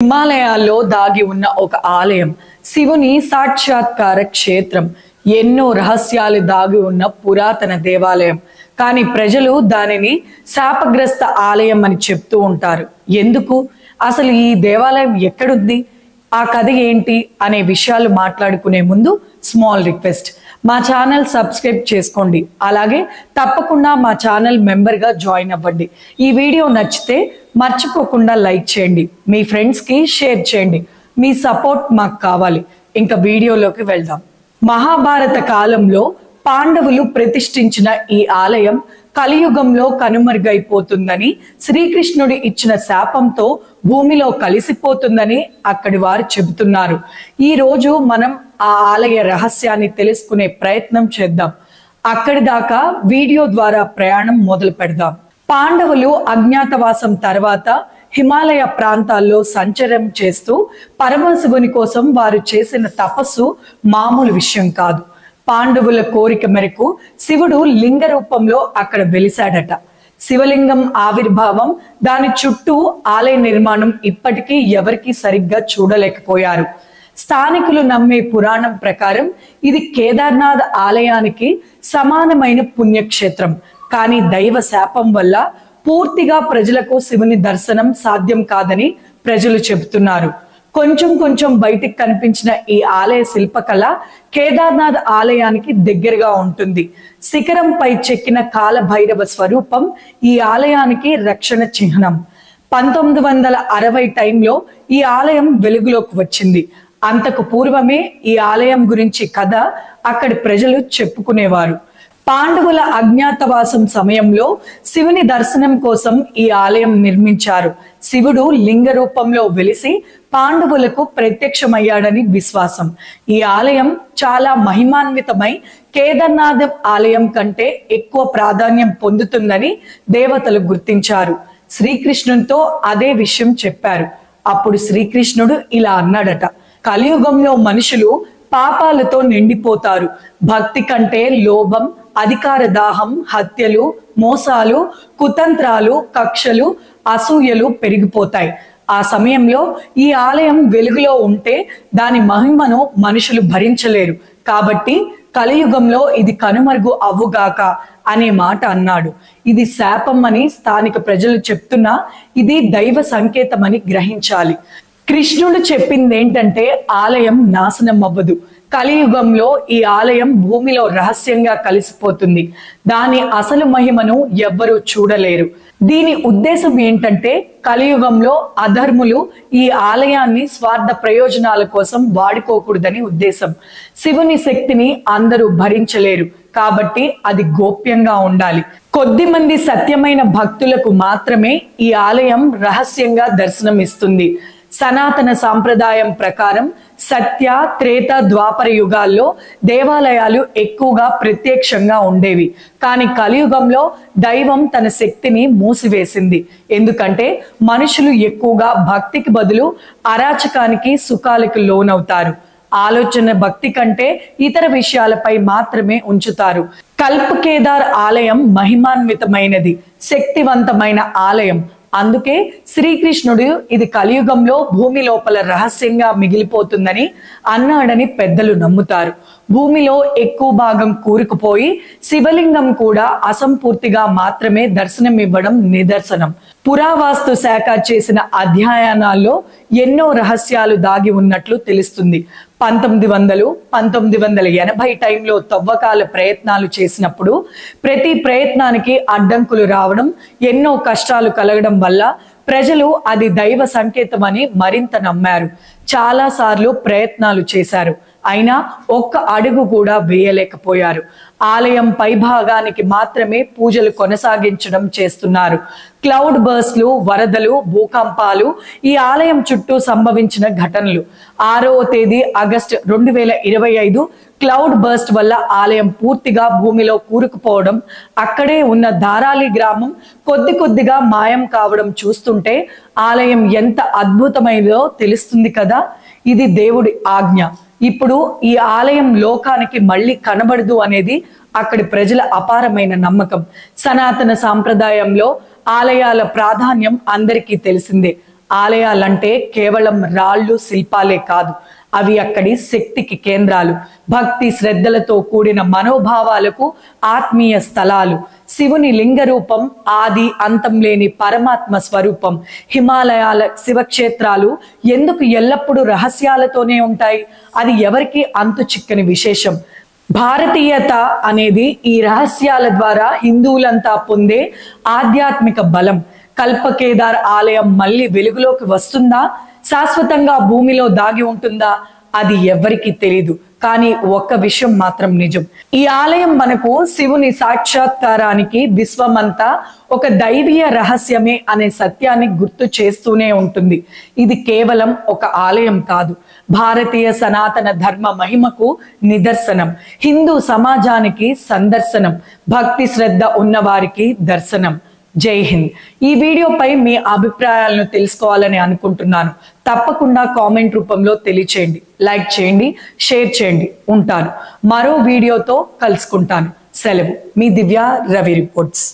హిమాలయాల్లో దాగి ఉన్న ఒక ఆలయం, శివుని సాక్షాత్కార క్షేత్రం, ఎన్నో రహస్యాలు దాగి ఉన్న పురాతన దేవాలయం. కానీ ప్రజలు దానిని శాపగ్రస్త ఆలయం అని చెప్తూ ఉంటారు. ఎందుకు? అసలు ఈ దేవాలయం ఎక్కడుంది, ఆ కథ ఏంటి అనే విషయాలు మాట్లాడుకునే ముందు స్మాల్ రిక్వెస్ట్, మా ఛానల్ సబ్స్క్రైబ్ చేసుకోండి. అలాగే తప్పకుండా మా ఛానల్ మెంబర్గా జాయిన్ అవ్వండి. ఈ వీడియో నచ్చితే మర్చిపోకుండా లైక్ చేయండి, మీ ఫ్రెండ్స్కి షేర్ చేయండి. మీ సపోర్ట్ మాకు కావాలి. ఇంకా వీడియోలోకి వెళ్దాం. మహాభారత కాలంలో పాండవులు ప్రతిష్ఠించిన ఈ ఆలయం కలియుగంలో కనుమరుగైపోతుందని, శ్రీకృష్ణుడు ఇచ్చిన శాపంతో భూమిలో కలిసిపోతుందని అక్కడి వారు చెబుతున్నారు. ఈ రోజు మనం ఆ ఆలయ రహస్యాన్ని తెలుసుకునే ప్రయత్నం చేద్దాం. అక్కడి దాకా వీడియో ద్వారా ప్రయాణం మొదలు పెడదాం. పాండవులు అజ్ఞాతవాసం తర్వాత హిమాలయ ప్రాంతాల్లో సంచారం చేస్తూ పరమశివుని కోసం వారు చేసిన తపస్సు మామూలు విషయం కాదు. పాండవుల కోరిక మేరకు శివుడు లింగ రూపంలో అక్కడ వెలిశాడట. శివలింగం ఆవిర్భావం, దాని చుట్టూ ఆలయ నిర్మాణం ఇప్పటికీ ఎవరికీ సరిగ్గా చూడలేకపోయారు. స్థానికులు నమ్మే పురాణం ప్రకారం ఇది కేదార్నాథ్ ఆలయానికి సమానమైన పుణ్యక్షేత్రం. కానీ దైవ శాపం వల్ల పూర్తిగా ప్రజలకు శివుని దర్శనం సాధ్యం కాదని ప్రజలు చెబుతున్నారు. కొంచెం కొంచెం బయటికి కనిపించిన ఈ ఆలయ శిల్పకళ కేదార్నాథ్ ఆలయానికి దగ్గరగా ఉంటుంది. శిఖరంపై చెక్కిన కాలభైరవ స్వరూపం ఈ ఆలయానికి రక్షణ చిహ్నం. 1960 టైంలో ఈ ఆలయం వెలుగులోకి వచ్చింది. అంతకు పూర్వమే ఈ ఆలయం గురించి కథ అక్కడి ప్రజలు చెప్పుకునేవారు. పాండవుల అజ్ఞాతవాసం సమయంలో శివుని దర్శనం కోసం ఈ ఆలయం నిర్మించారు. శివుడు లింగ రూపంలో వెలిసి పాండవులకు ప్రత్యక్షమయ్యాడని విశ్వాసం. ఈ ఆలయం చాలా మహిమాన్వితమై కేదార్నాథ్ ఆలయం కంటే ఎక్కువ ప్రాధాన్యం పొందుతుందని దేవతలు గుర్తించారు. శ్రీకృష్ణునితో అదే విషయం చెప్పారు. అప్పుడు శ్రీకృష్ణుడు ఇలా అన్నాడట: కలియుగంలో మనుషులు పాపాలతో నిండిపోతారు. భక్తి కంటే లోభం, అధికార దాహం, హత్యలు, మోసాలు, కుతంత్రాలు, కక్షలు, అసూయలు పెరిగిపోతాయి. ఆ సమయంలో ఈ ఆలయం వెలుగులో ఉంటే దాని మహిమను మనుషులు భరించలేరు. కాబట్టి కలియుగంలో ఇది కనుమరుగు అవ్వుగాక అనే మాట అన్నాడు. ఇది శాపం అని స్థానిక ప్రజలు చెప్తున్నా ఇది దైవ సంకేతమని గ్రహించాలి. కృష్ణుడు చెప్పింది ఏంటంటే ఆలయం నాశనం అవ్వదు. కలియుగంలో ఈ ఆలయం భూమిలో రహస్యంగా కలిసిపోతుంది. దాని అసలు మహిమను ఎవ్వరూ చూడలేరు. దీని ఉద్దేశం ఏంటంటే కలియుగంలో అధర్ములు ఈ ఆలయాన్ని స్వార్థ ప్రయోజనాల కోసం వాడుకోకూడదని ఉద్దేశం. శివుని శక్తిని అందరూ భరించలేరు కాబట్టి అది గోప్యంగా ఉండాలి. కొద్ది మంది సత్యమైన భక్తులకు మాత్రమే ఈ ఆలయం రహస్యంగా దర్శనం ఇస్తుంది. సనాతన సాంప్రదాయం ప్రకారం సత్య, త్రేత, ద్వాపర యుగాల్లో దేవాలయాలు ఎక్కువగా ప్రత్యక్షంగా ఉండేవి. కానీ కలియుగంలో దైవం తన శక్తిని మూసివేసింది. ఎందుకంటే మనుషులు ఎక్కువగా భక్తికి బదులు అరాచకానికి, సుఖాలకు లోనవుతారు. ఆలోచన భక్తి కంటే ఇతర విషయాలపై మాత్రమే ఉంచుతారు. కల్ప్ కేదార్ ఆలయం మహిమాన్వితమైనది, శక్తివంతమైన ఆలయం. అందుకే శ్రీకృష్ణుడు ఇది కలియుగంలో భూమి లోపల రహస్యంగా మిగిలిపోతుందని అన్నాడని పెద్దలు నమ్ముతారు. భూమిలో ఎక్కువ భాగం కూరుకుపోయి శివలింగం కూడా అసంపూర్తిగా మాత్రమే దర్శనం ఇవ్వడం నిదర్శనం. పురావస్తు శాఖ చేసిన అధ్యయనాల్లో ఎన్నో రహస్యాలు దాగి ఉన్నట్లు తెలుస్తుంది. 1900, 1980 టైంలో తవ్వకాల ప్రయత్నాలు చేసినప్పుడు ప్రతి ప్రయత్నానికి అడ్డంకులు రావడం, ఎన్నో కష్టాలు కలగడం వల్ల ప్రజలు అది దైవ సంకేతం అని మరింత నమ్మారు. చాలా సార్లు ప్రయత్నాలు చేశారు, అయినా ఒక్క అడుగు కూడా వేయలేకపోయారు. ఆలయం పైభాగానికి మాత్రమే పూజలు కొనసాగించడం చేస్తున్నారు. క్లౌడ్ బర్స్ట్లు, వరదలు, భూకంపాలు ఈ ఆలయం చుట్టూ సంభవించిన ఘటనలు. 6వ తేదీ ఆగస్టు 2025 క్లౌడ్ బర్స్ట్ వల్ల ఆలయం పూర్తిగా భూమిలో కూరుకుపోవడం, అక్కడే ఉన్న ధారాలి గ్రామం కొద్ది కొద్దిగా మాయం కావడం చూస్తుంటే ఆలయం ఎంత అద్భుతమైనదో తెలుస్తుంది కదా. ఇది దేవుడి ఆజ్ఞ. ఇప్పుడు ఈ ఆలయం లోకానికి మళ్ళీ కనబడదు అనేది అక్కడి ప్రజల అపారమైన నమ్మకం. సనాతన సాంప్రదాయంలో ఆలయాల ప్రాధాన్యం అందరికీ తెలిసిందే. ఆలయాలంటే కేవలం రాళ్ళు శిల్పాలే కాదు, అవి అక్కడి శక్తికి కేంద్రాలు, భక్తి శ్రద్ధలతో కూడిన మనోభావాలకు ఆత్మీయ స్థలాలు. శివుని లింగ రూపం ఆది అంతం లేని పరమాత్మ స్వరూపం. హిమాలయాల శివక్షేత్రాలు ఎందుకు ఎల్లప్పుడూ రహస్యాలతోనే ఉంటాయి? అది ఎవరికి అంతు చిక్కని విశేషం. భారతీయత అనేది ఈ రహస్యాల ద్వారా హిందువులంతా పొందే ఆధ్యాత్మిక బలం. కల్పకేదార్ ఆలయం మళ్ళీ వెలుగులోకి వస్తుందా? శాశ్వతంగా భూమిలో దాగి ఉంటుందా? అది ఎవ్వరికీ తెలీదు. కానీ ఒక్క విషయం మాత్రం నిజం, ఈ ఆలయం మనకు శివుని సాక్షాత్కారానికి విశ్వమంతా ఒక దైవీయ రహస్యమే అనే సత్యాన్ని గుర్తు చేస్తూనే ఉంటుంది. ఇది కేవలం ఒక ఆలయం కాదు, భారతీయ సనాతన ధర్మ మహిమకు నిదర్శనం, హిందూ సమాజానికి సందర్శనం, భక్తి శ్రద్ధ ఉన్నవారికి దర్శనం. జై హింద్. ఈ వీడియోపై మీ అభిప్రాయాలను తెలుసుకోవాలని అనుకుంటున్నాను. తప్పకుండా కామెంట్ రూపంలో తెలియచేయండి, లైక్ చేయండి, షేర్ చేయండి. ఉంటాను, మరో వీడియోతో కలుసుకుంటాను. సెలవు. మీ దివ్య రవి రిపోర్ట్స్.